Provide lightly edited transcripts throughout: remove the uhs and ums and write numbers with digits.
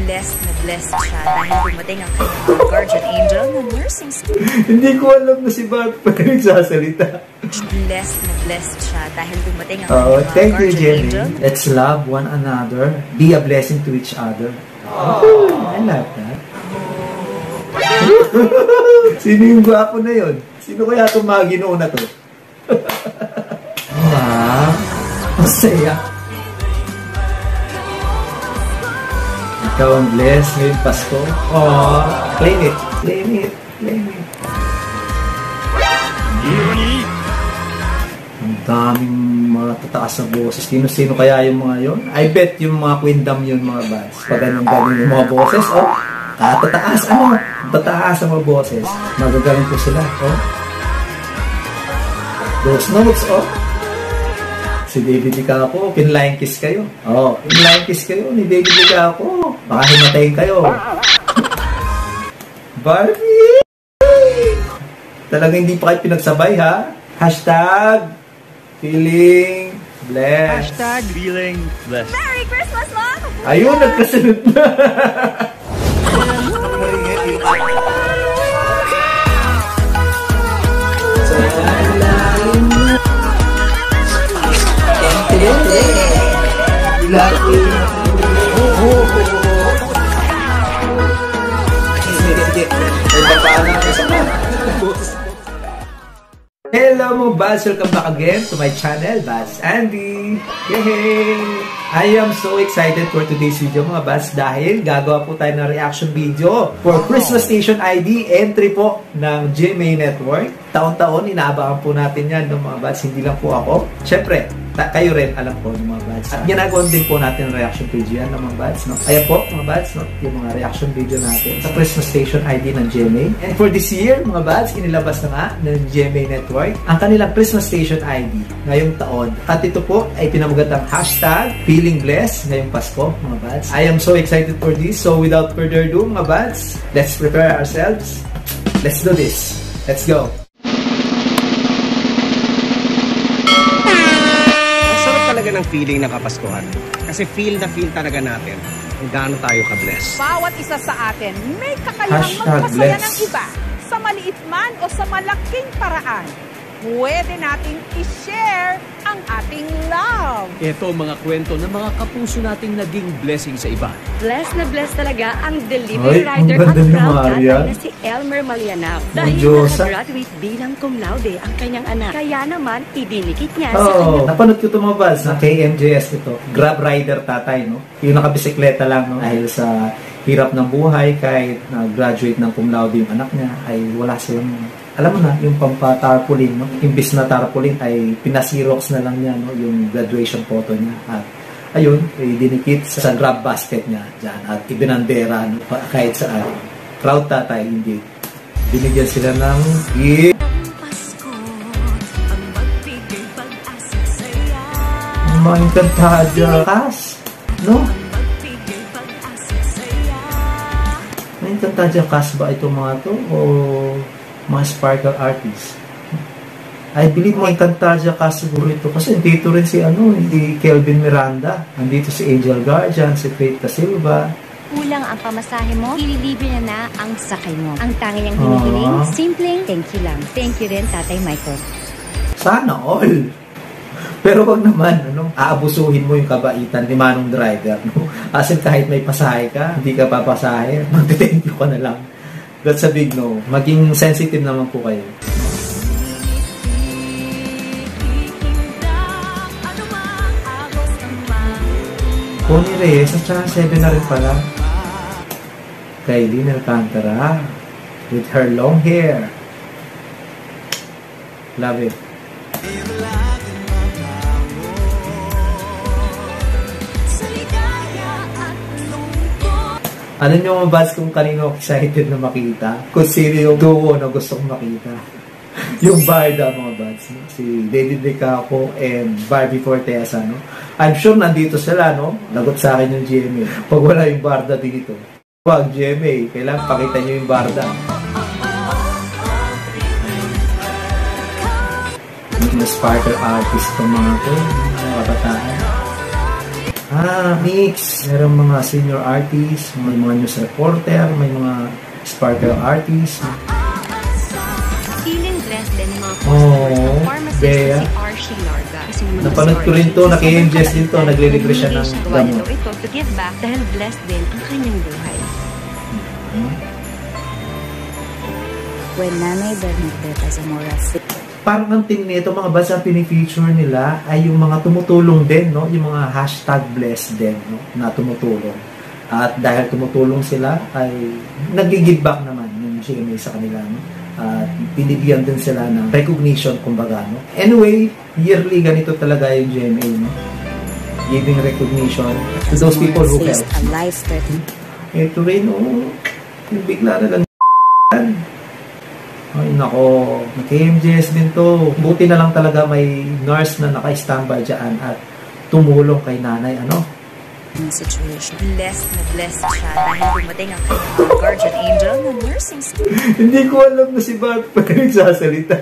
Blessed na blessed siya dahil dumating ang kanyang guardian angel na nursing student. Hindi ko alam na si Barbie pa rin nagsasalita. Blessed na blessed siya dahil dumating ang kanyang guardian angel. Let's love one another. Be a blessing to each other. Oh, I love that. Sino yung gwapo na yun? Sino kaya itong mga ginoo na to? Wow, masaya. Ikaw ang blessed ngayong Pasko. Oh, claim it, claim it, claim it. Ang daming mga tataas na boses. Sino-sino kaya yung mga yun? I bet yung mga queendom yun, mga bads. Pag ganun yung mga boses, oh, tataas, ano? Tataas ang mga boses. Magagaling po sila, oh. Those notes, oh. Si David Licaco, pinline kiss kayo. Oh, pinline kiss kayo ni David Licaco. Baka himatayin kayo. Barbie! Talagang hindi pa kayo pinagsabay, ha? Hashtag feeling blessed. Hashtag feeling blessed. Merry Christmas, Mom! Ayun, nagkasunod na. Hello mga Bads! Welcome back again to my channel, Bads Andy! Yay! I am so excited for today's video mga Bads dahil gagawa po tayo ng reaction video for Christmas Station ID entry po ng GMA Network. Taon-taon, inaabangan po natin yan ng mga Bads, hindi lang po ako. Siyempre, kayo rin, alam ko ng mga Bads. At ginagawa din po natin reaction video yan ng mga Bads, no? Ayan po, mga Bads, no? Yung mga reaction video natin sa Christmas Station ID ng GMA. And for this year, mga Bads, inilabas na nga ng GMA Network ang kanilang Christmas Station ID ngayong taon. At ito po ay pinamagatang hashtag Feeling Blessed ngayong Pasko, mga Bads. I am so excited for this. So without further ado, mga Bads, let's prepare ourselves. Let's do this. Let's go. Ng feeling ng Kapaskuhan. Kasi feel na feel talaga natin kung gaano tayo ka-bless. Bawat isa sa atin may kakayahang magpasaya ng iba sa maliit man o sa malaking paraan. Pwede nating i-share ang ating love. Ito mga kwento ng mga kapuso nating naging blessing sa iba. Blessed na blessed talaga ang delivery rider at proud tatay na si Elmer Malianao. Dahil nakagraduate bilang cum laude ang kanyang anak. Kaya naman, idinikit niya sa kanyang... Napanood ko ito mga Bads na KMJS ito. Grab rider tatay, no? Yung nakabisikleta lang, no? Dahil sa hirap ng buhay, kahit na-graduate ng cum laude yung anak niya, ay wala silang... Alam mo na, yung pampatarpaulin, no? Imbis na tarpaulin ay pinasirox na lang niya, no? Yung graduation photo niya. At ayun, dinikit sa grab basket niya dyan. At ibinandera, no? Kahit saan. Proud tatay, hindi. Binigyan sila ng gift. Mga Encantadia cast, no? May Encantadia cast ba itong mga to? O mga sparkle artists? I believe mga Encantadia cast siguro ito. Kasi dito rin si hindi Kelvin Miranda. Nandito si Angel Guardian, si Faith Da Silva. Kulang ang pamasahe mo, ililibre na ang sakay mo. Ang tangi niyang hinihiling, simpleng thank you lang. Thank you rin, Tatay Michael. Sana all. Pero wag naman, aabusuhin mo yung kabaitan ni Manong Driver. No? As in, kahit may pasahe ka, hindi ka papasahe, mag-thank you ka na lang. That's a big no. Maging sensitive naman po kayo. Connie Reyes at saka 7 na rin pala. Kylie Alcantara with her long hair. Love it. Ano nyo mga Bads kung kanino excited na makita? Kung sino yung duo na gusto kong makita? Yung Barda mga Bads, no? Si David Licaco and Barbie Fortesa, no? I'm sure nandito sila, no? Lagot sa akin yung GMA. Pag wala yung Barda dito. Pag GMA, kailangan pakita nyo yung Barda. Yung sparkle artist ng mga to, mga kabataan. Mix. Merong mga senior artists, may mga news reporter, may mga sparkle artists. Feeling blessed din ng mga customers ng pharmacist na si Archie Larga. Napanood ko rin to, naki-ingest din to, naglilibre siya ng gamot. Ito to give back dahil blessed din ang kanyang buhay. When Nanay Bernadette Zamora parang ang tingin nito, mga basa pinifeature nila ay yung mga tumutulong din, no? Yung mga #blessed din, no? Na tumutulong. At dahil tumutulong sila, ay nag-give back naman yung GMA sa kanila, no? At binibigyan din sila ng recognition, kumbaga, no? Anyway, yearly ganito talaga yung GMA, no? Giving recognition to those people who help. Ito rin, oh, yung bigla na lang ay nako, KMJS din to. Buti na lang talaga may nurse na naka-standby dyan at tumulong kay nanay, ano? Situation. Blessed na blessed siya dahil dumating ang kanyang guardian angel na nursing student. Hindi ko alam na si Bart pa nagsasalita.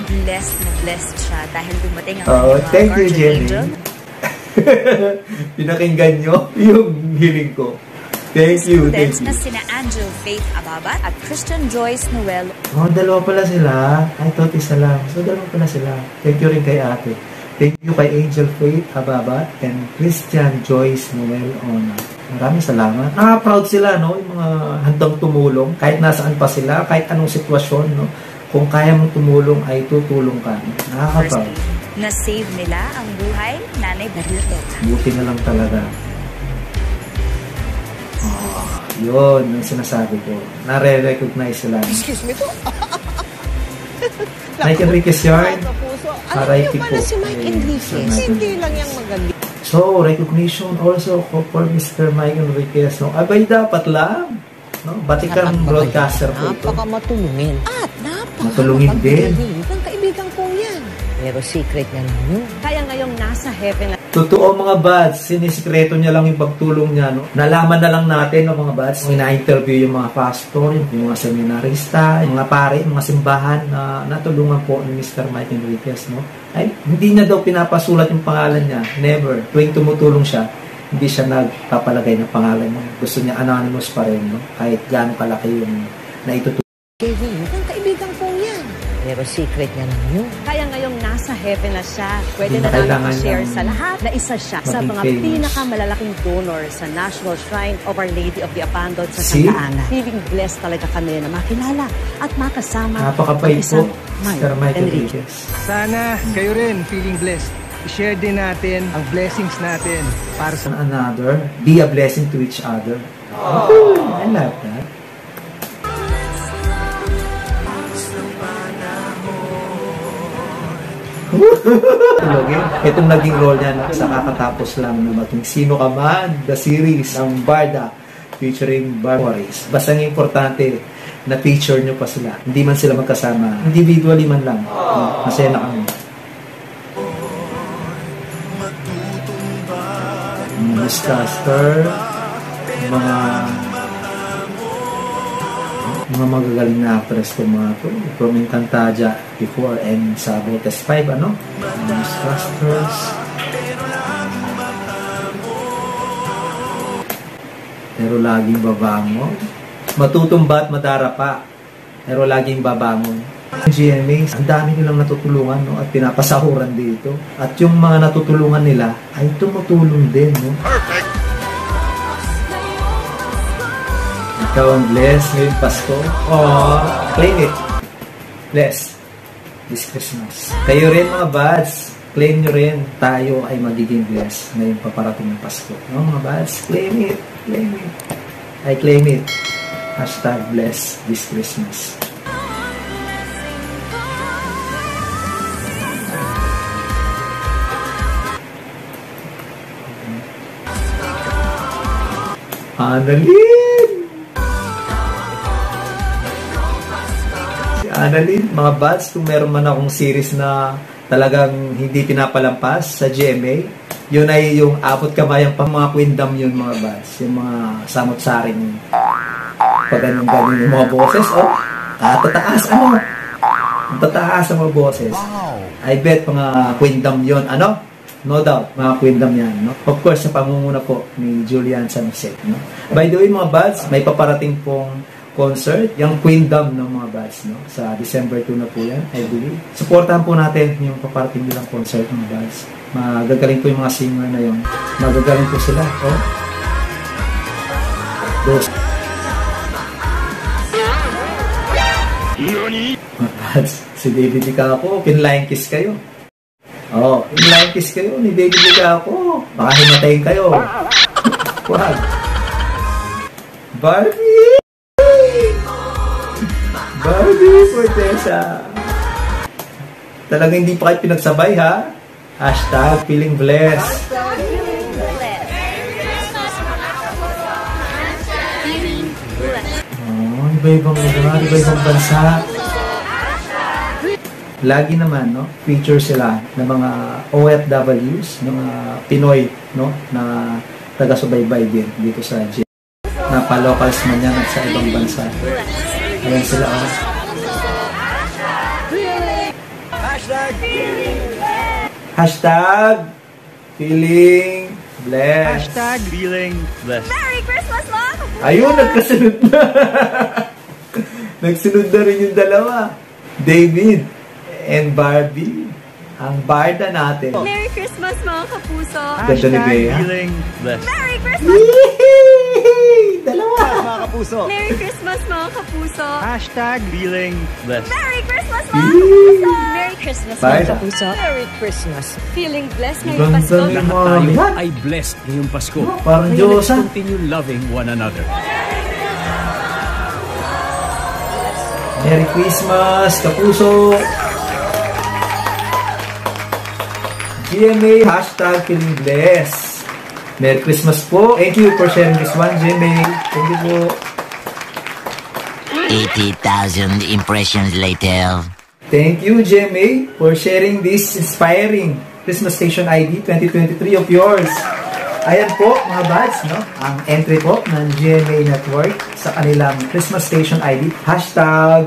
Blessed na blessed siya dahil dumating ang kanyang thank you, guardian Jenny. angel. Pinakinggan nyo yung hiling ko. Thank you, thank you. Na sina Angel Faith Ababat at Christian Joyce Noel. Oh, dalawa pala sila. I thought isa lang. So, dalawa pala sila. Thank you rin kay ate. Thank you kay Angel Faith Ababat and Christian Joyce Noel Ona. Maraming salamat. Proud sila, no? Yung mga handang tumulong. Kahit nasaan pa sila, kahit anong sitwasyon, no? Kung kaya mong tumulong, ay tutulong ka. Nakaka-proud. Na-save nila ang buhay, Nanay Bernadette. Buti na lang talaga. Yun, yung sinasabi ko. Nare-recognize sila. Excuse me po. Mike Enriquez yarn. Alam niyo pala si Mike Enriquez. Hindi lang yung magaling. So, recognition also for Mr. Mike Enriquez. No? Abay, dapat lang. No? Vatican broadcaster po ito. Napakamatulungin. At matulungin din. Ang kaibigan kong yan. Pero secret niya lang yun. Kaya ngayong nasa heaven na Totoo mga buds, sinisikreto niya lang yung pagtulong niya. No? Nalaman na lang natin, no, mga buds, ina-interview yung mga pastor, yung mga seminarista, yung mga pare, yung mga simbahan na natulungan po ni Mr. Mike Enriquez. No? Ay, hindi niya daw pinapasulat yung pangalan niya. Never. Tuwing tumutulong siya, hindi siya nagpapalagay ng pangalan niya. Gusto niya anonymous pa rin, no? Kahit gaano kalaki yung naitutulong. Ang kaibigan kong yan. Pero secret niya lang yun. Kaya ngayong nasa heaven na siya, pwede Hindi na kailangan namin i-share niyang sa lahat na isa siya sa maging mga famous. pinakamalalaking donor sa National Shrine of Our Lady of the Abandoned sa See? Santa Ana. Feeling blessed talaga kami na makilala at makasama Napakabait ang isang po, Mr. Mike Enriquez. Sana kayo rin feeling blessed. I-share din natin ang blessings natin para sa Another, be a blessing to each other. Oh, I love that. Itong naging role niya sa kakatapos lang na maging Sino Ka Man, the series ng Barda featuring Barbaris. Basta ang importante na feature nyo pa sila. Hindi man sila magkasama. Individually man lang. Masaya na kami. Mga newscaster, mga magagaling na actress itong mga ito. From Encantadia before and sa Botes 5, ano? Newscasters. Pero laging babangon. Matutumba at madarapa. Pero laging babangon. GMA, ang dami nilang natutulungan, no? At pinapasahuran dito. At yung mga natutulungan nila ay tumutulong din, no? Perfect! Ikaw ang blessed ngayong Pasko. Oh, claim it. Bless this Christmas. Kayo rin mga buds, claim nyo rin. Tayo ay magiging blessed ngayong paparating ng Pasko. No, mga buds, claim it. Claim it. I claim it. #bless this Christmas. Annalyn! Si Annalyn, mga buds, kung meron man akong series na talagang hindi pinapalampas sa GMA, yun ay yung abot kabayan pa mga kwindam yun, mga buds. Yung mga samot-saring pag ganun-ganun yung mga boses, oh, tataas, ano? Ang tataas ang mga boses. I bet mga kwindam yun, ano? No doubt, mga Queendom yan, no? Of course, sa pamumuna po ni Julian San Jose, no? By the way, mga buds, may paparating pong concert, yung Queendom ng mga buds, no? Sa December 2 na po yan, I believe. Supportahan po natin yung paparating nilang concert, mga buds. Magagaling po yung mga singer na yun. Magagaling po sila, oh. Dos. Mga buds, si David Licao, pinline kiss kayo. Oh, pinline kiss kayo ni David Licao. Baka himatayin kayo. Wag. Barbie! Barbie Fortesa. Talagang hindi pa kayo pinagsabay, ha? Hashtag feeling blessed. Oh, iba-ibang lugar, iba-ibang bansa. Lagi naman, no, feature sila ng mga OFWs, mga Pinoy, no, na taga-subaybay din dito sa gym. Na pa-locals man yan at sa ibang bansa. Ayan sila, oh. Hashtag feeling blessed. Hashtag feeling blessed. Merry Christmas, Mom! Ayun, nagkasunod na. Nagsunod na rin yung dalawa. David and Barbie, ang barda natin. Merry Christmas, mga kapuso! Ganda ni Bea. Feeling blessed. Merry Christmas! Dalawa! Mga kapuso. Merry Christmas, mga kapuso! Hashtag feeling blessed. Merry Christmas, mga kapuso! Merry Christmas, Bye. mga kapuso. Merry Christmas. Feeling blessed ngayong Ganda Pasko. ni Lahat Mami. tayo What? ay blessed ngayong Pasko. Parang Kaya Diyos, let's ha? continue loving one another. Merry Christmas, kapuso! GMA, hashtag feeling blessed. Merry Christmas po. Thank you for sharing this one, GMA. Thank you po. 80,000 impressions later. Thank you, GMA, for sharing this inspiring Christmas Station ID 2023 of yours. Ayan po, mga buds, no? Ang entry po ng GMA Network sa kanilang Christmas Station ID. Hashtag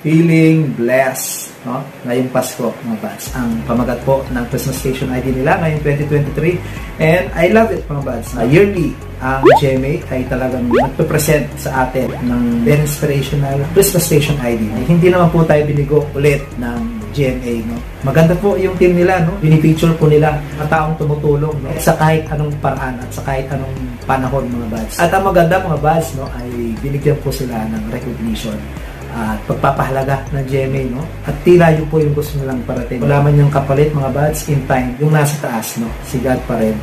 feeling blessed, no? Ngayong Pasko, mga buds. Ang pamagat po ng Christmas Station ID nila ngayong 2023. And I love it, mga buds. Yearly, ang GMA ay talagang nagpe-present sa atin ng very inspirational Christmas Station ID. Hindi naman po tayo binigo ulit ng GMA, no? Maganda po yung team nila, no? Binipicture po nila ang taong tumutulong, no? Sa kahit anong paraan at sa kahit anong panahon, mga buds. At ang maganda, mga buds, no, ay binigyan po sila ng recognition at pagpapahalaga ng GMA, no? At tila yun po yung gusto nilang parating. Wala man yung kapalit, mga buds, in time, yung nasa taas, no? Si God pa rin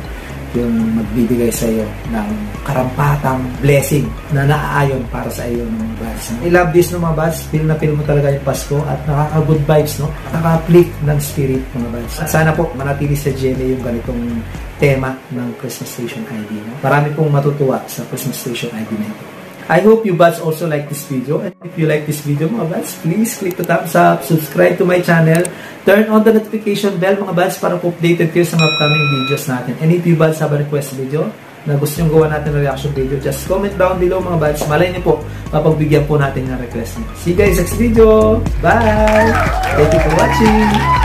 yung magbibigay sa iyo ng karampatang blessing na naaayon para sa iyo, mga buds. I love this, no, mga buds. Feel na feel mo talaga yung Pasko at nakaka-good vibes, no? Nakaka-uplift ng spirit, mga buds. At sana po manatili sa GMA yung ganitong tema ng Christmas Station ID, no? Marami pong matutuwa sa Christmas Station ID na ito. I hope you buds also like this video. And if you like this video, mga buds, please click the thumbs up, subscribe to my channel, turn on the notification bell, mga buds, para po updated kayo sa mga upcoming videos natin. And if you buds have a request video na gusto nyo gawa natin na reaction video, just comment down below, mga buds. Malay nyo po, mapagbigyan po natin ng request nyo. See you guys next video. Bye! Thank you for watching.